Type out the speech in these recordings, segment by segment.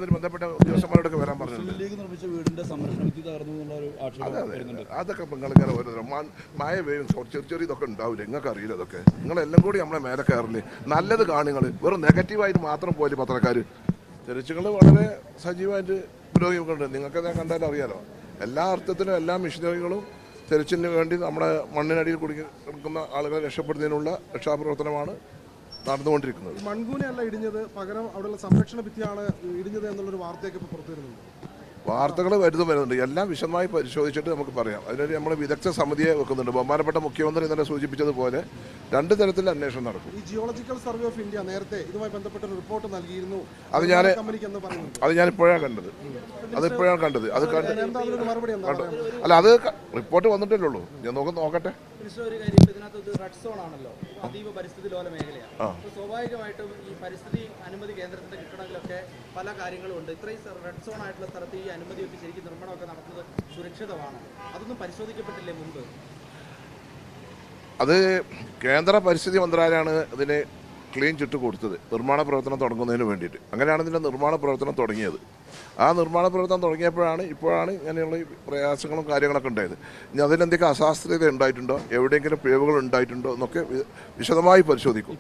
അതിന് ബന്ധപ്പെട്ട ഉദ്യോഗസ്ഥന്മാരോടൊക്കെ വരാൻ പറഞ്ഞിട്ടുണ്ട്. അതൊക്കെ നിങ്ങളിങ്ങനെ ഓരോ മഴ പെയ്യും ചെറിയ ഇതൊക്കെ ഉണ്ടാവില്ല, നിങ്ങൾക്ക് അറിയില്ല. അതൊക്കെ നിങ്ങളെല്ലാം കൂടി നമ്മളെ മേലെ കയറില്ലേ. നല്ലത് കാണുങ്ങൾ വെറും നെഗറ്റീവായിട്ട് മാത്രം പോലെ പത്രക്കാർ. തെരച്ചിലുകൾ വളരെ സജീവമായിട്ട് പുരോഗമിക്കുന്നുണ്ട്. നിങ്ങൾക്ക് ഞാൻ കണ്ടാൽ അറിയാലോ. എല്ലാ അർത്ഥത്തിലും എല്ലാ മിഷനറികളും തെരച്ചിലിന് വേണ്ടി നമ്മുടെ മണ്ണിനടിയിൽ കുടുങ്ങി കിടക്കുന്ന ആളുകളെ രക്ഷപ്പെടുന്നതിനുള്ള രക്ഷാപ്രവർത്തനമാണ് നടന്നുകൊണ്ടിരിക്കുന്നത്. മൺകൂനയല്ല ഇടിഞ്ഞത്, പകരം അവിടെയുള്ള സംരക്ഷണ ഭിത്തിയാണ് ഇടിഞ്ഞത് എന്നുള്ളൊരു വാർത്തയൊക്കെ ഇപ്പോൾ പുറത്തു വരുന്നുണ്ട്. വാർത്തകൾ വരുന്നുണ്ട്. എല്ലാം വിശദമായി പരിശോധിച്ചിട്ട് നമുക്ക് പറയാം. അതിനൊരു നമ്മൾ വിദഗ്ധ സമിതിയെ വെക്കുന്നുണ്ട്. ബഹുമാനപ്പെട്ട മുഖ്യമന്ത്രി ഇന്നലെ സൂചിപ്പിച്ചതുപോലെ 2 തരത്തിൽ അന്വേഷണം നടക്കും. ഈ ജിയോളജിക്കൽ സർവേ ഓഫ് ഇന്ത്യ നേരത്തെ ഇതുമായി ബന്ധപ്പെട്ട ഒരു റിപ്പോർട്ട് നൽകിയിരുന്നു. അത് ഞാൻ ഇപ്പോഴാണ് കണ്ടത്. അത് അല്ല, അത് റിപ്പോർട്ട് വന്നിട്ടല്ലേ ഉള്ളൂ. ഞാൻ നോക്കട്ടെ. അതീവ പരിസ്ഥിതി ലോല മേഖലയാണ്. സ്വാഭാവികമായിട്ടും ഈ പരിസ്ഥിതി അനുമതി കേന്ദ്രത്തിന്റെ കെട്ടിടങ്ങളിലൊക്കെ പല കാര്യങ്ങളും ഉണ്ട്. ഇത്രയും റെഡ് സോൺ ആയിട്ടുള്ള സ്ഥലത്ത് ഈ അനുമതിയൊക്കെ ശരിക്കും നിർമ്മാണമൊക്കെ നടത്തുന്നത് സുരക്ഷിതമാണോ? അതൊന്നും പരിശോധിക്കപ്പെട്ടില്ലേ മുമ്പ്? അത് കേന്ദ്ര പരിസ്ഥിതി മന്ത്രാലയമാണ് ഇതിന് ക്ലീൻ ചിട്ട് കൊടുത്തത് നിർമ്മാണ പ്രവർത്തനം തുടങ്ങുന്നതിന് വേണ്ടിയിട്ട്. അങ്ങനെയാണ് ഇതിൻ്റെ നിർമ്മാണ പ്രവർത്തനം തുടങ്ങിയത്. ആ നിർമ്മാണ പ്രവർത്തനം തുടങ്ങിയപ്പോഴാണ് ഇപ്പോഴാണ് ഇങ്ങനെയുള്ള പ്രയാസങ്ങളും കാര്യങ്ങളൊക്കെ ഉണ്ടായത്. ഇനി അതിലെന്തൊക്കെ അശാസ്ത്രീയത ഉണ്ടായിട്ടുണ്ടോ, എവിടെയെങ്കിലും പിഴവുകൾ ഉണ്ടായിട്ടുണ്ടോ എന്നൊക്കെ വിശദമായി പരിശോധിക്കും.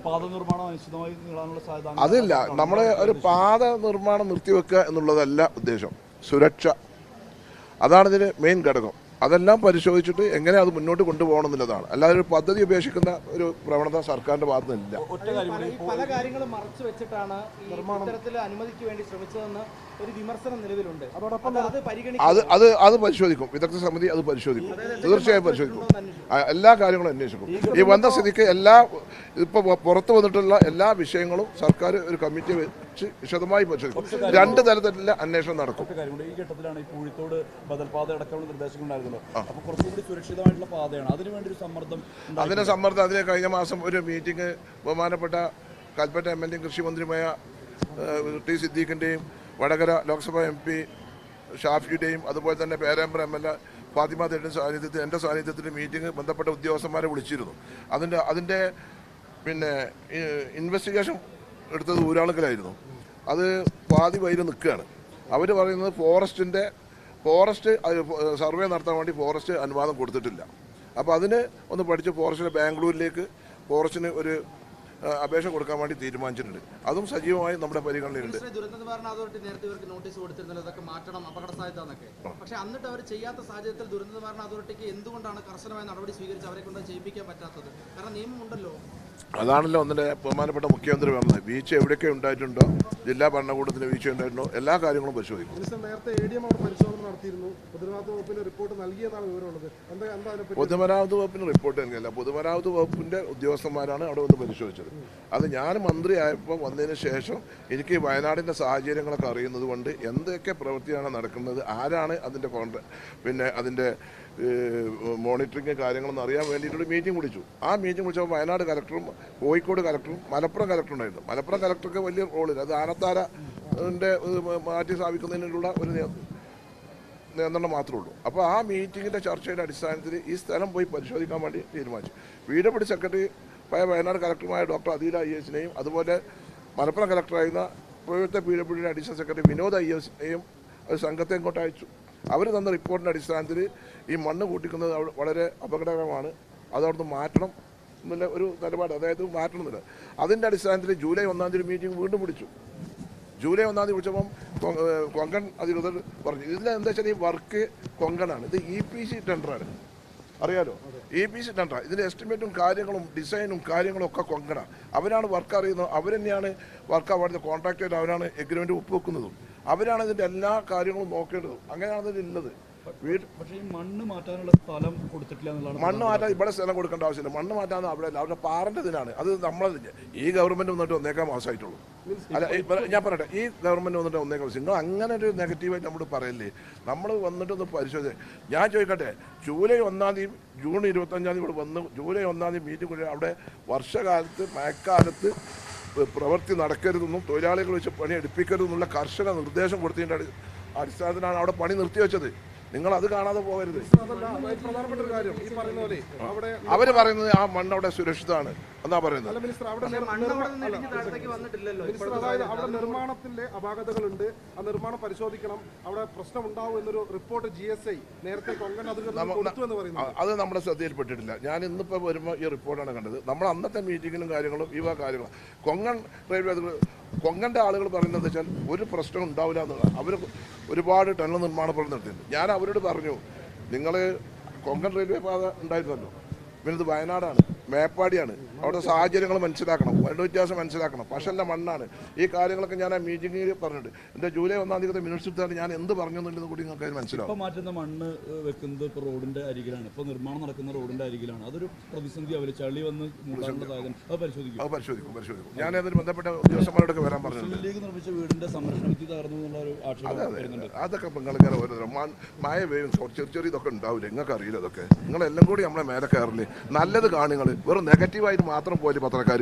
അതില്ല, നമ്മളെ ഒരു പാത നിർമ്മാണം നിർത്തിവെക്കുക എന്നുള്ളതല്ല ഉദ്ദേശം. സുരക്ഷ അതാണ് ഇതിന് മെയിൻ ഘടകം. അതെല്ലാം പരിശോധിച്ചിട്ട് എങ്ങനെ അത് മുന്നോട്ട് കൊണ്ടുപോകണം എന്നുള്ളതാണ്. അല്ലാതെ ഒരു പദ്ധതി ഉപേക്ഷിക്കുന്ന ഒരു പ്രവണത സർക്കാരിന്റെ ഭാഗത്ത് നിന്നില്ല. പല കാര്യങ്ങളും മറച്ചു വെച്ചിട്ടാണ് ഇത്തരത്തിൽ അനുമതിക്ക് വേണ്ടി ശ്രമിച്ചതെന്ന് ഒരു വിമർശനം നിലവിലുണ്ട്. അതോടൊപ്പം അത് പരിശോധിക്കും. വിദഗ്ധ സമിതി അത് പരിശോധിക്കും, തീർച്ചയായും പരിശോധിക്കും. എല്ലാ കാര്യങ്ങളും അന്വേഷിക്കും. ഈ വന്ന സ്ഥിതിക്ക് ഇപ്പോൾ പുറത്തു വന്നിട്ടുള്ള എല്ലാ വിഷയങ്ങളും സർക്കാർ ഒരു കമ്മിറ്റി വെച്ച് വിശദമായി പരിശോധിക്കും. 2 തരത്തിലുള്ള അന്വേഷണം നടക്കും. ഈ ഘട്ടത്തിലാണ് ഈ പൂഴിത്തോട് ബദൽപാത അടക്കമുള്ള നിർദ്ദേശങ്ങളുണ്ടായിരുന്നല്ലോ. അപ്പോൾ കുറച്ചുകൂടി സുരക്ഷിതമായിട്ടുള്ള പാതയാണ്. അതിനുവേണ്ടി ഒരു സമ്മർദ്ദം അതിന് കഴിഞ്ഞ മാസം ഒരു മീറ്റിംഗ് ബഹുമാനപ്പെട്ട കൽപ്പറ്റ MLA കൃഷിമന്ത്രിയുമായ ടി സിദ്ദീഖിൻ്റെയും വടകര ലോക്സഭാ MP ഷാഫിയുടെയും അതുപോലെ തന്നെ പേരാമ്പ്ര MLA ഫാത്തിമ തേടിൻ്റെ സാന്നിധ്യത്തിൽ എൻ്റെ സാന്നിധ്യത്തിൽ മീറ്റിംഗ് ബന്ധപ്പെട്ട ഉദ്യോഗസ്ഥന്മാരെ വിളിച്ചിരുന്നു. അതിൻ്റെ ഇൻവെസ്റ്റിഗേഷൻ എടുത്തത് ഊരാളുക്കലായിരുന്നു. അത് പാതി വൈര് നിൽക്കുകയാണ്. അവർ പറയുന്നത് ഫോറസ്റ്റ് സർവേ നടത്താൻ വേണ്ടി ഫോറസ്റ്റ് അനുവാദം കൊടുത്തിട്ടില്ല. അപ്പോൾ അതിന് ഒന്ന് പഠിച്ച് ഫോറസ്റ്റിലെ ബാംഗ്ലൂരിലേക്ക് ഫോറസ്റ്റിന് ഒരു അപേക്ഷ കൊടുക്കാൻ വേണ്ടി തീരുമാനിച്ചിട്ടുണ്ട്. അതും സജീവമായി നമ്മുടെ പരിഗണനയിലുണ്ട്. ദുരന്ത നിവാരണ അതോറിറ്റി നേരത്തെ ഇവർക്ക് നോട്ടീസ് കൊടുത്തിരുന്നല്ലോ, ഇതൊക്കെ മാറ്റണം, അപകട സാധ്യത എന്നൊക്കെ. പക്ഷേ എന്നിട്ട് അവർ ചെയ്യാത്ത സാഹചര്യത്തിൽ ദുരന്ത നിവാരണ അതോറിറ്റിക്ക് എന്തുകൊണ്ടാണ് കർശനമായ നടപടി സ്വീകരിച്ച് അവരെ കൊണ്ട് ചെയ്യിപ്പിക്കാൻ പറ്റാത്തത്? കാരണം നിയമമുണ്ടല്ലോ. അതാണല്ലോ ഒന്നിൻ്റെ ബഹുമാനപ്പെട്ട മുഖ്യമന്ത്രി പറഞ്ഞത്. വീഴ്ച എവിടെയൊക്കെ ഉണ്ടായിട്ടുണ്ടോ, ജില്ലാ ഭരണകൂടത്തിന് വീഴ്ച ഉണ്ടായിട്ടുണ്ടോ, എല്ലാ കാര്യങ്ങളും പരിശോധിക്കും. നേരത്തെ ADM അവിടെ പരിശോധന നടത്തിയിരുന്നു. പൊതുമരാമത്ത് വകുപ്പിന് റിപ്പോർട്ട് നൽകിയതാണ് വിവരമുള്ളത്. പൊതുമരാമത്ത് വകുപ്പിന് റിപ്പോർട്ട് നൽകിയല്ല, പൊതുമരാമത്ത് വകുപ്പിൻ്റെ ഉദ്യോഗസ്ഥന്മാരാണ് അവിടെ വന്ന് പരിശോധിച്ചത്. അത് ഞാൻ മന്ത്രിയായപ്പോൾ വന്നതിന് ശേഷം എനിക്ക് വയനാടിൻ്റെ സാഹചര്യങ്ങളൊക്കെ അറിയുന്നത് കൊണ്ട് എന്തൊക്കെ പ്രവൃത്തിയാണ് നടക്കുന്നത്, ആരാണ് അതിൻ്റെ അതിൻ്റെ മോണിറ്ററിങ് കാര്യങ്ങളൊന്നും അറിയാൻ വേണ്ടിയിട്ടൊരു മീറ്റിംഗ് വിളിച്ചു. ആ മീറ്റിംഗ് വിളിച്ചപ്പോൾ വയനാട് കലക്ടറും കോഴിക്കോട് കലക്ടറും മലപ്പുറം കലക്ടറുണ്ടായിരുന്നു. മലപ്പുറം കലക്ടർക്ക് വലിയ റോളില്ല. അത് ആനത്താരൻ്റെ മാറ്റി സ്ഥാപിക്കുന്നതിനുള്ള ഒരു നിയന്ത്രണം മാത്രമേ ഉള്ളൂ. അപ്പോൾ ആ മീറ്റിങ്ങിൻ്റെ ചർച്ചയുടെ അടിസ്ഥാനത്തിൽ ഈ സ്ഥലം പോയി പരിശോധിക്കാൻ വേണ്ടി തീരുമാനിച്ചു. PWD സെക്രട്ടറി വയനാട് കലക്ടറുമായ ഡോക്ടർ അദീല IAS അതുപോലെ മലപ്പുറം കലക്ടറായിരുന്ന ഇപ്പോഴത്തെ PWD additional secretary Vinod IAS ഒരു സംഘത്തെ ഇങ്ങോട്ട് അയച്ചു. അവർ തന്ന റിപ്പോർട്ടിൻ്റെ അടിസ്ഥാനത്തിൽ ഈ മണ്ണ് കൂട്ടിക്കുന്നത് വളരെ അപകടകരമാണ്, അതവിടുന്ന് മാറ്റണം എന്നുള്ള ഒരു നിലപാട്, അതായത് മാറ്റണമെന്നില്ല. അതിൻ്റെ അടിസ്ഥാനത്തിൽ ജൂലൈ 1-ാം തീയതി മീറ്റിംഗ് വീണ്ടും വിളിച്ചു. ജൂലൈ 1-ാം തീയതി വിളിച്ചപ്പം കൊങ്കൺ അധികൃതർ പറഞ്ഞു ഇതിലെന്താ വെച്ചാൽ ഈ വർക്ക് കൊങ്കണാണ്, ഇത് EPC ടെൻഡറാണ്, അറിയാലോ. EPC ടെൻഡറാണ്. ഇതിൻ്റെ എസ്റ്റിമേറ്റും കാര്യങ്ങളും ഡിസൈനും കാര്യങ്ങളും ഒക്കെ കൊങ്കണ. അവരാണ് വർക്ക് അറിയുന്നത്, അവർ തന്നെയാണ് വർക്ക് അവിടുത്തെ കോൺട്രാക്ടർ, അവരാണ് എഗ്രിമെൻറ്റ് ഒപ്പുവെക്കുന്നതും, അവരാണ് ഇതിൻ്റെ എല്ലാ കാര്യങ്ങളും നോക്കേണ്ടതും. അങ്ങനെയാണ് ഇതിലുള്ളത്. പക്ഷേ ഈ മണ്ണ് മാറ്റാനുള്ള സ്ഥലം കൊടുത്തിട്ടില്ല എന്നുള്ളതാണ്. മണ്ണ് മാറ്റാൻ ഇവിടെ സ്ഥലം കൊടുക്കേണ്ട ആവശ്യമില്ല. മണ്ണ് മാറ്റാൻ അവിടെ അവിടെ പാറൻ്റെ ഇതിനാണ്. അത് നമ്മളതില്ല. ഈ ഗവൺമെൻറ് വന്നിട്ട് 1.25 മാസമായിട്ടുള്ളൂ. അല്ല, ഞാൻ പറയട്ടെ, ഈ ഗവൺമെൻറ് വന്നിട്ട് 1.25 മാസം. നിങ്ങൾ അങ്ങനെ ഒരു നെഗറ്റീവായിട്ട് നമ്മൾ പറയല്ലേ. നമ്മൾ വന്നിട്ടൊന്ന് പരിശോധിച്ച് ഞാൻ ചോദിക്കട്ടെ, ജൂലൈ 1-ാം തീയതി ജൂൺ 25-ാം തീയതി ഇവിടെ വന്ന് ജൂലൈ 1-ാം തീയതി മീറ്റിംഗ് കൂടി അവിടെ വർഷകാലത്ത് മഴക്കാലത്ത് പ്രവൃത്തി നടക്കരുതെന്നും തൊഴിലാളികൾ വെച്ച് പണി എടുപ്പിക്കരുതെന്നുള്ള കർശന നിർദ്ദേശം കൊടുത്തതിൻ്റെ അടിസ്ഥാനത്തിലാണ് അവിടെ പണി നിർത്തിവെച്ചത്. നിങ്ങൾ അത് കാണാതെ പോകരുത്. അവർ പറയുന്നത് ആ മണ്ണ് അവിടെ സുരക്ഷിതമാണ്, എന്നാ പറയുന്നത്. അല്ല മിനിസ്റ്റർ, അവിടെ മണ്ണ് അവിടെ നിന്ന് ഇടിഞ്ഞ് താഴത്തേക്ക് വന്നിട്ടില്ലല്ലോ. മിനിസ്റ്റർ, അതായത് അവിടെ നിർമ്മാണത്തിന്റെ അപാകതകളുണ്ട്, ആ നിർമ്മാണം പരിശോധിക്കണം, അവിടെ പ്രശ്നം ഉണ്ടാവും എന്നൊരു റിപ്പോർട്ട് GSI നേരത്തെ കൊങ്കൺ അധികൃതർ കൊടുത്തു എന്ന് പറയുന്നു. അത് നമ്മുടെ ശ്രദ്ധയിൽപ്പെട്ടിട്ടില്ല. ഞാൻ ഇന്നിപ്പോൾ വരുമ്പോൾ ഈ റിപ്പോർട്ടാണ് കണ്ടത്. നമ്മൾ അന്നത്തെ മീറ്റിങ്ങിലും കാര്യങ്ങളും കാര്യങ്ങളും കൊങ്കൺ റെയിൽവേ കൊങ്കൻ്റെ ആളുകൾ പറയുന്നത് വെച്ചാൽ ഒരു പ്രശ്നം ഉണ്ടാവില്ല എന്നുള്ളത്. അവർ ഒരുപാട് ടണൽ നിർമ്മാണ പ്രവർത്തനം നടത്തിയിട്ടുണ്ട്. ഞാൻ അവരോട് പറഞ്ഞു, നിങ്ങൾ കൊങ്കൺ റെയിൽവേ പാത ഉണ്ടായിരുന്നല്ലോ, പിന്നെ ഇത് വയനാടാണ്, മേപ്പാടിയാണ്, അവിടെ സാഹചര്യങ്ങൾ മനസ്സിലാക്കണം, വരണ്ട വ്യത്യാസം മനസ്സിലാക്കണം, പക്ഷല്ല മണ്ണാണ്. ഈ കാര്യങ്ങളൊക്കെ ഞാൻ ആ മീറ്റിങ്ങിൽ പറഞ്ഞിട്ടുണ്ട്. എൻ്റെ ജൂലൈ 1-ാം തീയതി മിനിസ്റ്റർ ഞാൻ എന്ത് പറഞ്ഞെന്നുണ്ടെന്ന് കൂടി നിങ്ങൾക്ക് അത് മനസ്സിലാവും. ഇപ്പോൾ മാറ്റുന്ന മണ്ണ് വെക്കുന്നത് ഇപ്പോൾ റോഡിൻ്റെ അരികിലാണ്, ഇപ്പോൾ നിർമ്മാണം നടക്കുന്ന റോഡിൻ്റെ അരികിലാണ്. അതൊരു പ്രതിസന്ധി. അവർ ചളി വന്ന് മൂടാനുള്ള സാധ്യത അത് പരിശോധിക്കും. ഞാൻ അതിന് ബന്ധപ്പെട്ട ഉദ്യോഗസ്ഥന്മാരോടൊക്കെ വരാൻ പറഞ്ഞിട്ടുണ്ട്. മുസ്ലിം ലീഗ് നിർമ്മിച്ച വീടിൻ്റെ സംരക്ഷണത്തിൽ തകർന്നു എന്നുള്ള ഒരു ആക്ഷേപം വരുന്നുണ്ട്. അതൊക്കെ നിങ്ങളിങ്ങനെ ഓരോ മഴ പെയ്യും ചെറിയ ഇതൊക്കെ ഉണ്ടാവില്ല, നിങ്ങൾക്ക് അറിയില്ല. അതൊക്കെ നിങ്ങളെല്ലാം കൂടി നമ്മളെ മേലെ കയറില്ലേ. നല്ലത് കാണുങ്ങൾ വെറും നെഗറ്റീവായിട്ട് മാത്രം പോലെ പത്രക്കാർ.